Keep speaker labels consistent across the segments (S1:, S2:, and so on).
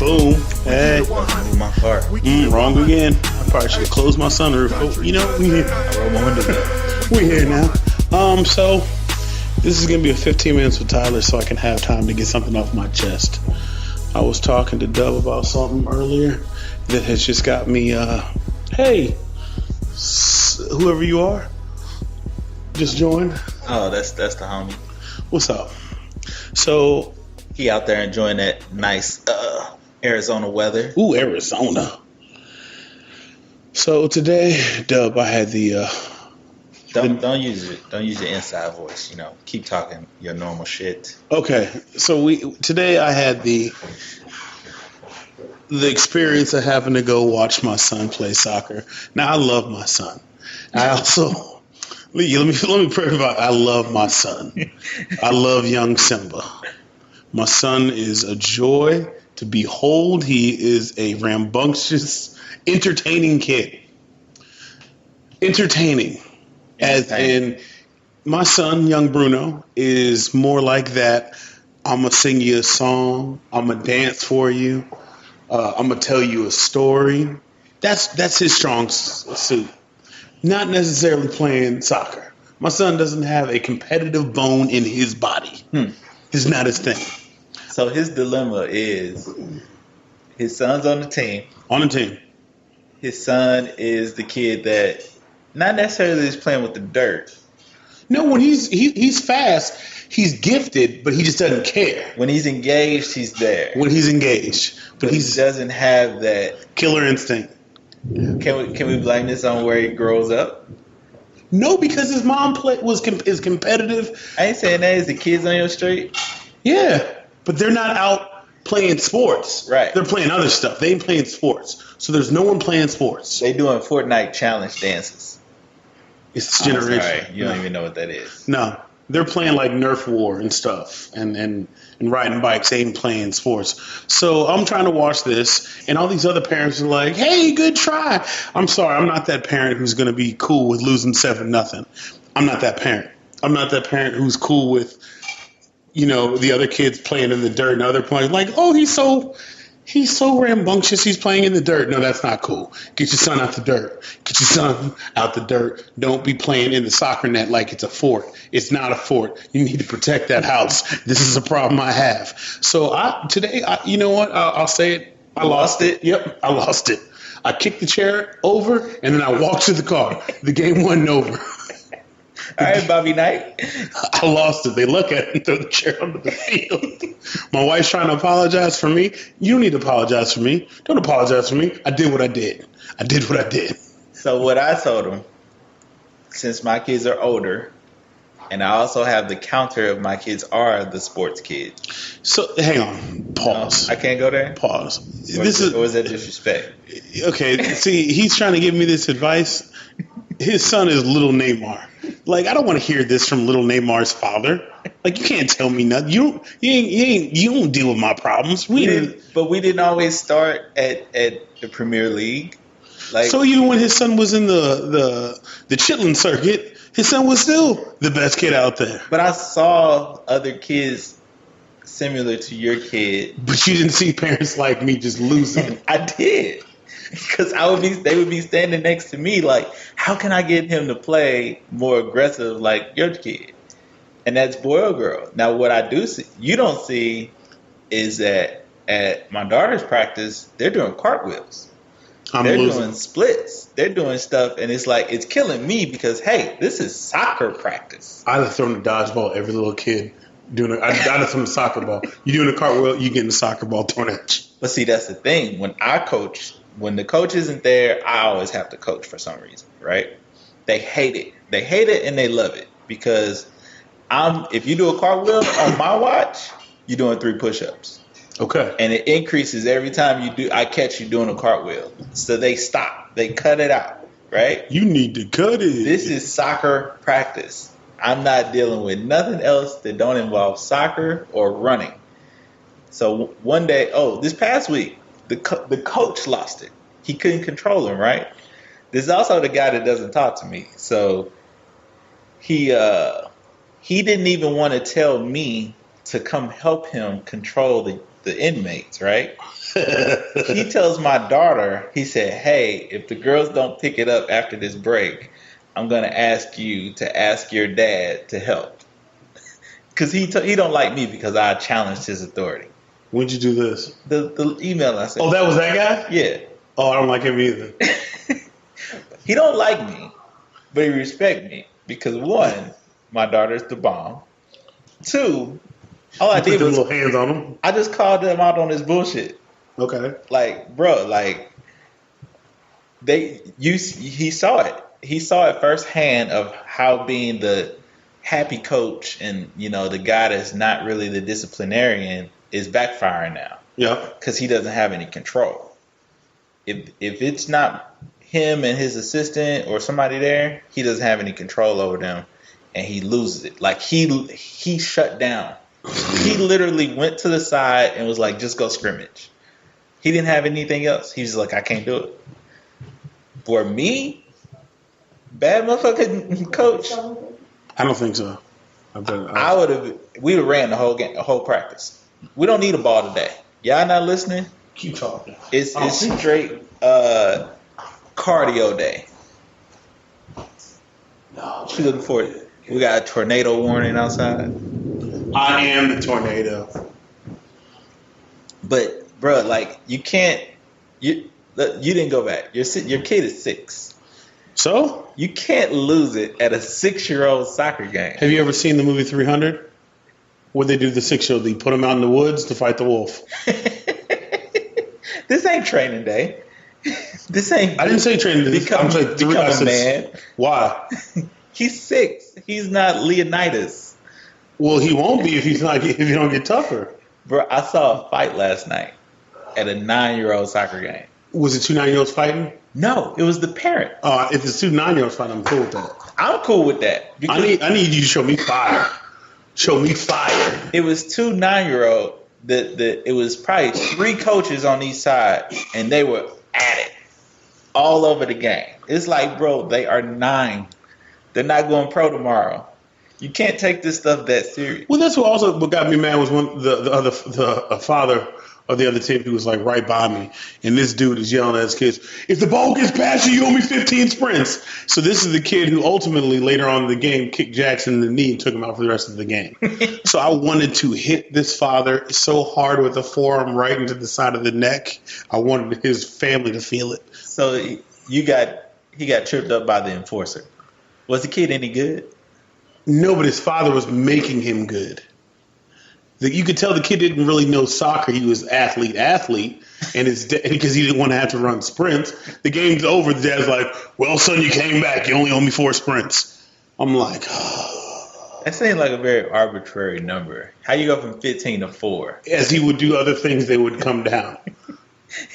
S1: Boom. Hey.
S2: My car.
S1: Wrong again. I probably should have closed my sunroof. But, we here.
S2: I rolled my windows up.
S1: We're here now. So this is gonna be a 15 minutes with Tyler, so I can have time to get something off my chest. I was talking to Dub about something earlier that has just got me. Hey, whoever you are, just joined.
S2: Oh, that's the homie.
S1: What's up? So
S2: he out there enjoying that nice Arizona weather.
S1: Ooh, Arizona. So today, Dub, I had the.
S2: Don't use it. Don't use your inside voice. Keep talking your normal shit.
S1: Okay, so today I had the experience of having to go watch my son play soccer. Now I love my son. I also let me pray about. I love my son. I love young Simba. My son is a joy to behold. He is a rambunctious, entertaining kid. Entertaining. As in, my son, young Bruno, is more like that. I'm going to sing you a song. I'm going to dance for you. I'm going to tell you a story. That's his strong suit. Not necessarily playing soccer. My son doesn't have a competitive bone in his body. It's not his thing.
S2: So his dilemma is his son's on the team.
S1: On the team.
S2: His son is the kid that not necessarily is playing with the dirt.
S1: No, when he's fast, he's gifted, but he just doesn't care.
S2: When he's engaged, he's there.
S1: When he's engaged, but he
S2: doesn't have that
S1: killer instinct.
S2: Can we blame this on where he grows up?
S1: No, because his mom is competitive.
S2: I ain't saying that. Is the kids on your street?
S1: Yeah, but they're not out playing sports.
S2: Right.
S1: They're playing other stuff. They ain't playing sports. So there's no one playing sports.
S2: They doing Fortnite challenge dances.
S1: It's this generation.
S2: Sorry, you don't even know what that is.
S1: No, they're playing like Nerf War and stuff, and riding bikes. They ain't playing sports. So I'm trying to watch this, and all these other parents are like, "Hey, good try." I'm sorry, I'm not that parent who's going to be cool with losing 7-0. I'm not that parent. I'm not that parent who's cool with, the other kids playing in the dirt and other playing like, "Oh, he's so rambunctious. He's playing in the dirt." No, that's not cool. Get your son out the dirt. Get your son out the dirt. Don't be playing in the soccer net like it's a fort. It's not a fort. You need to protect that house. This is a problem I have. So today, you know what? I'll say it. I lost it. Yep, I lost it. I kicked the chair over, and then I walked to the car. The game wasn't over.
S2: All right, Bobby Knight.
S1: I lost it. They look at it and throw the chair onto the field. My wife's trying to apologize for me. You don't need to apologize for me. Don't apologize for me. I did what I did. I did what I did.
S2: So what I told him, since my kids are older, and I also have the counter of my kids are the sports kids.
S1: So hang on. Pause.
S2: I can't go there?
S1: Pause.
S2: Or is that disrespect?
S1: Okay. See, he's trying to give me this advice. His son is little Neymar. Like, I don't want to hear this from little Neymar's father. Like, you can't tell me nothing. You don't deal with my problems.
S2: But we didn't always start at the Premier League. Like,
S1: so even when his son was in the Chitlin circuit, his son was still the best kid out there.
S2: But I saw other kids similar to your kid.
S1: But you didn't see parents like me just losing.
S2: I did. Because they would be standing next to me like, how can I get him to play more aggressive like your kid? And that's boy or girl. Now, what I do see, you don't see, is that at my daughter's practice, they're doing cartwheels. They're doing splits. They're doing stuff, and it's like, it's killing me because, hey, this is soccer practice.
S1: I'd have thrown a dodgeball at every little kid. I'd have thrown a soccer ball. You doing a cartwheel, you getting a soccer ball thrown at you.
S2: But see, that's the thing. When I coach, when the coach isn't there, I always have to coach for some reason, right? They hate it. They hate it and they love it because if you do a cartwheel on my watch, you're doing 3 push-ups.
S1: Okay.
S2: And it increases every time I catch you doing a cartwheel. So they stop. They cut it out, right?
S1: You need to cut it.
S2: This is soccer practice. I'm not dealing with nothing else that don't involve soccer or running. So one day, this past week, the coach lost it. He couldn't control him, right? This is also the guy that doesn't talk to me. So he didn't even want to tell me to come help him control the the inmates, right? He tells my daughter, he said, hey, if the girls don't pick it up after this break, I'm going to ask you to ask your dad to help. Because he don't like me because I challenged his authority.
S1: When'd you do this?
S2: The email I sent.
S1: Oh, that was that guy?
S2: Yeah.
S1: Oh, I don't like him either.
S2: He don't like me, but he respect me. Because one, my daughter's the bomb. Two, all I
S1: You put
S2: did
S1: the
S2: was
S1: little hands on him?
S2: I just called them out on this bullshit.
S1: Okay.
S2: Like, bro, like he saw it. He saw it firsthand of how being the happy coach and, you know, the guy that's not really the disciplinarian is backfiring now.
S1: Yeah.
S2: Because he doesn't have any control. If it's not him and his assistant or somebody there, he doesn't have any control over them, and he loses it. Like he shut down. He literally went to the side and was like, just go scrimmage. He didn't have anything else. He was like, I can't do it. For me, bad motherfucking coach,
S1: I don't think so.
S2: we would have ran the whole game, the whole practice. We don't need a ball today. Y'all not listening?
S1: Keep talking.
S2: It's straight cardio day.
S1: No,
S2: She looking for it. We got a tornado warning outside.
S1: I am the tornado.
S2: But bro, like you can't. You didn't go back. Your kid is 6.
S1: So,
S2: You can't lose it at a 6-year-old soccer game.
S1: have you ever seen the movie 300? Where they do the 6-year-old, they put him out in the woods to fight the wolf.
S2: This ain't training day. This ain't.
S1: I didn't say training.
S2: Become a man.
S1: Why?
S2: He's 6. He's not Leonidas.
S1: Well, he won't be if you don't get tougher.
S2: Bro, I saw a fight last night at a 9-year-old soccer game.
S1: Was it 2 9-year-olds fighting?
S2: No, it was the parent.
S1: If it's 2 9-year-olds fighting, I'm cool with that.
S2: I'm cool with that.
S1: I need you to show me fire. Show me fire.
S2: It was 2 9-year-old. It was probably 3 coaches on each side, and they were at it all over the game. It's like, bro, they are 9. They're not going pro tomorrow. You can't take this stuff that serious.
S1: Well, that's what got me mad was when the father of the other team who was like right by me, and this dude is yelling at his kids, "If the ball gets past you, you owe me 15 sprints." So this is the kid who ultimately later on in the game kicked Jackson in the knee and took him out for the rest of the game. So I wanted to hit this father so hard with a forearm right into the side of the neck. I wanted his family to feel it.
S2: So he got tripped up by the enforcer. Was the kid any good?
S1: No, but his father was making him good. You could tell the kid didn't really know soccer. He was athlete, and because he didn't want to have to run sprints. The game's over. The dad's like, "Well, son, you came back. You only owe me 4 sprints." I'm like,
S2: That seems like a very arbitrary number. How you go from 15 to 4?
S1: as he would do other things, they would come down.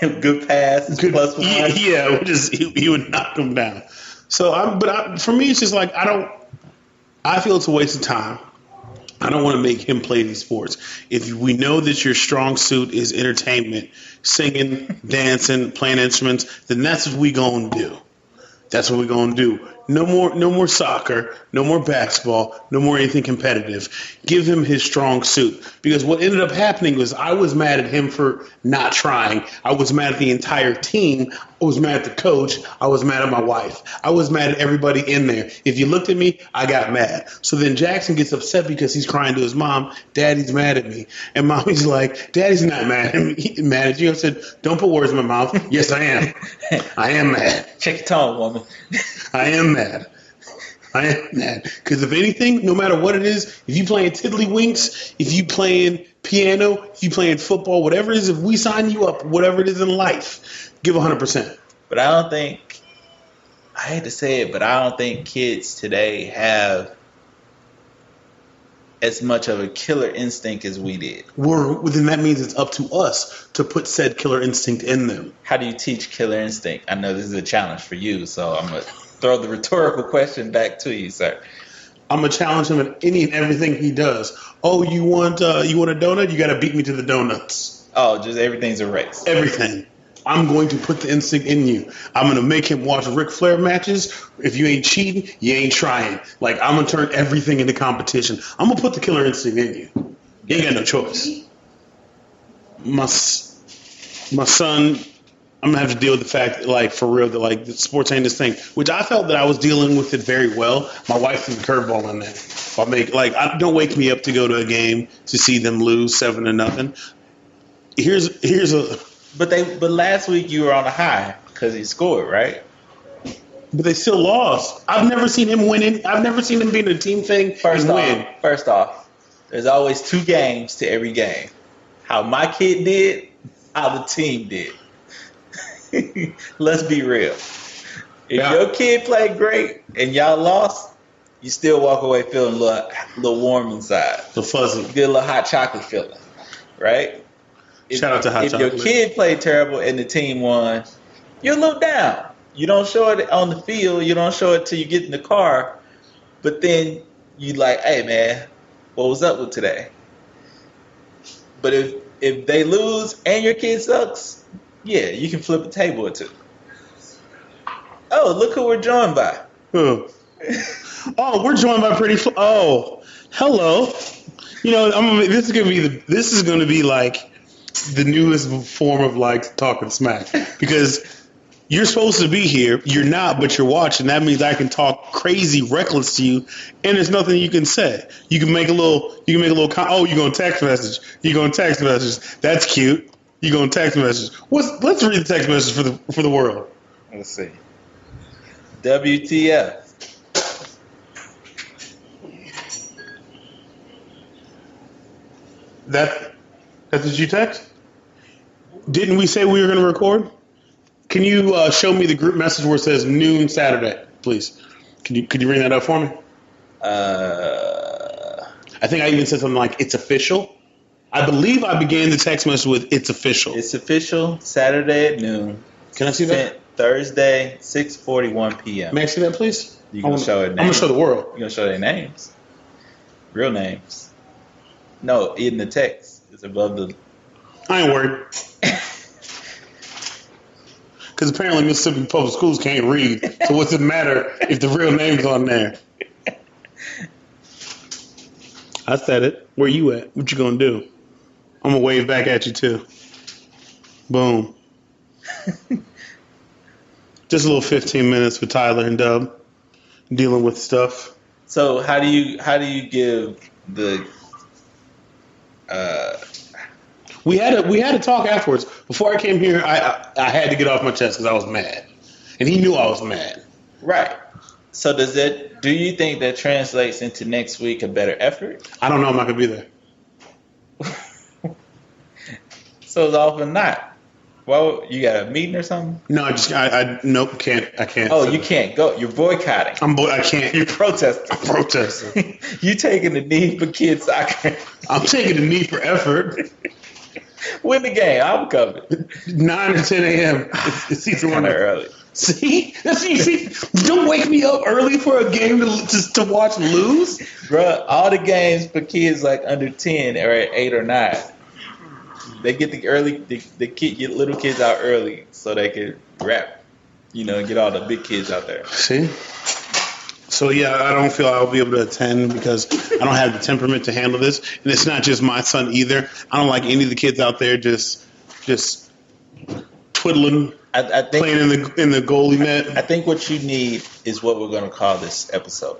S2: Good pass, plus 1.
S1: Yeah, he would knock them down. So, for me, it's just like I feel it's a waste of time. I don't want to make him play these sports. If we know that your strong suit is entertainment, singing, dancing, playing instruments, then that's what we gonna do. That's what we're gonna do. No more soccer, no more basketball, no more anything competitive. Give him his strong suit. Because what ended up happening was I was mad at him for not trying. I was mad at the entire team. I was mad at the coach. I was mad at my wife. I was mad at everybody in there. If you looked at me, I got mad. So then Jackson gets upset because he's crying to his mom, "Daddy's mad at me." And mommy's like, "Daddy's not mad at me. He's mad at you." I said, "Don't put words in my mouth." "Yes, I am. I am mad.
S2: Check your tone, woman.
S1: I am mad. I am mad. Because if anything, no matter what it is, if you playing tiddlywinks, if you playing piano, if you playing football, whatever it is, if we sign you up, whatever it is in life, give 100%.
S2: But I don't think, I hate to say it, but I don't think kids today have as much of a killer instinct as we did.
S1: Then that means it's up to us to put said killer instinct in them.
S2: How do you teach killer instinct? I know this is a challenge for you, so I'm going to throw the rhetorical question back to you, sir.
S1: I'm going to challenge him in any and everything he does. "Oh, you want a donut? You got to beat me to the donuts."
S2: Oh, just everything's a race.
S1: Everything. I'm going to put the instinct in you. I'm going to make him watch Ric Flair matches. If you ain't cheating, you ain't trying. Like, I'm going to turn everything into competition. I'm going to put the killer instinct in you. You ain't got no choice. my my son, I'm gonna have to deal with the fact, like for real, that like the sports ain't this thing. Which I felt that I was dealing with it very well. My wife threw the curveball in there. Don't wake me up to go to a game to see them lose 7-0. Here's a.
S2: But last week you were on a high because he scored, right?
S1: But they still lost. I've never seen him win. I've never seen him be in a team thing and win.
S2: First off, there's always 2 games to every game. How my kid did, how the team did. Let's be real. If your kid played great and y'all lost, you still walk away feeling a little warm inside.
S1: The fuzzy.
S2: Get a little hot chocolate feeling, right?
S1: Shout out to hot chocolate.
S2: If your kid played terrible and the team won, you're a little down. You don't show it on the field. You don't show it till you get in the car. But then you like, hey, man, what was up with today? But if they lose and your kid sucks, yeah, you can flip a table or 2. Oh, look who we're joined by.
S1: Who? Oh, we're joined by oh, hello. You know, this is gonna be like the newest form of like talking smack, because you're supposed to be here, you're not, but you're watching. That means I can talk crazy, reckless to you, and there's nothing you can say. You can make a little. Oh, you're gonna text message. You're gonna text message. That's cute. You're gonna text message. Let's read the text message for the world.
S2: Let's see. WTF.
S1: That's what you text? Didn't we say we were going to record? Can you show me the group message where it says noon Saturday, please? Could you bring that up for me? I think I even said something like, it's official. I believe I began the text message with, it's official.
S2: It's official, Saturday at noon.
S1: Can I see that?
S2: Thursday, 6:41 p.m.
S1: May I see that, please?
S2: You gonna show it?
S1: I'm gonna show the world.
S2: You're gonna show their names, real names. No, in the text, it's above the.
S1: I ain't worried. Because apparently Mississippi Public Schools can't read, so what's it matter if the real name's on there? I said it. Where you at? What you gonna do? I'm gonna wave back at you too. Boom. Just a little 15 minutes with Tyler and Dub dealing with stuff.
S2: So how do you give the?
S1: We had a talk afterwards. Before I came here, I had to get off my chest because I was mad, and he knew I was mad.
S2: Right. So do you think that translates into next week a better effort?
S1: I don't know. I'm not gonna be there.
S2: So it's often not. Well, you got a meeting or something?
S1: No, nope, can't. I can't.
S2: Oh, you can't go. You're boycotting.
S1: I can't.
S2: You're protesting.
S1: I'm protesting.
S2: You taking the knee for kids soccer.
S1: I'm taking the knee for effort.
S2: Win the game. I'm covered.
S1: 9 or 10 a.m. It's either one
S2: Kind of early.
S1: See? Don't wake me up early for a game to watch lose.
S2: Bruh, all the games for kids like under 10 are at 8 or 9. They get get little kids out early so they can rap, get all the big kids out there.
S1: See? So, yeah, I don't feel I'll be able to attend because I don't have the temperament to handle this. And it's not just my son either. I don't like any of the kids out there just twiddling,
S2: I think,
S1: playing in the goalie net.
S2: I think what you need is what we're going to call this episode.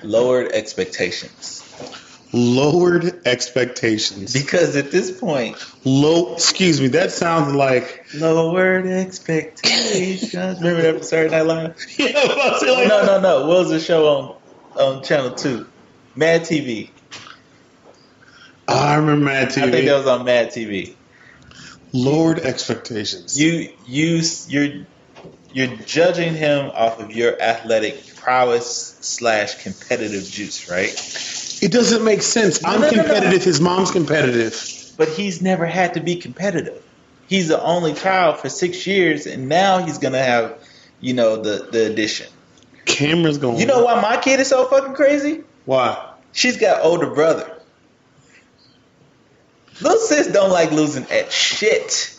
S2: Lowered expectations.
S1: Lowered expectations.
S2: Because at this point...
S1: Excuse me, that sounds like...
S2: Lowered expectations. Remember that Saturday Night Live?
S1: Yeah, I was about to say like
S2: No. What was the show on Channel 2? Mad TV.
S1: Oh, I remember Mad TV.
S2: I think that was on Mad TV.
S1: Lowered expectations.
S2: You're judging him off of your athletic prowess / competitive juice, right?
S1: It doesn't make sense. I'm competitive. His mom's competitive.
S2: But he's never had to be competitive. He's the only child for 6 years, and now he's going to have, the addition.
S1: Camera's going.
S2: You know why my kid is so fucking crazy?
S1: Why?
S2: She's got older brother. Little sis don't like losing at shit.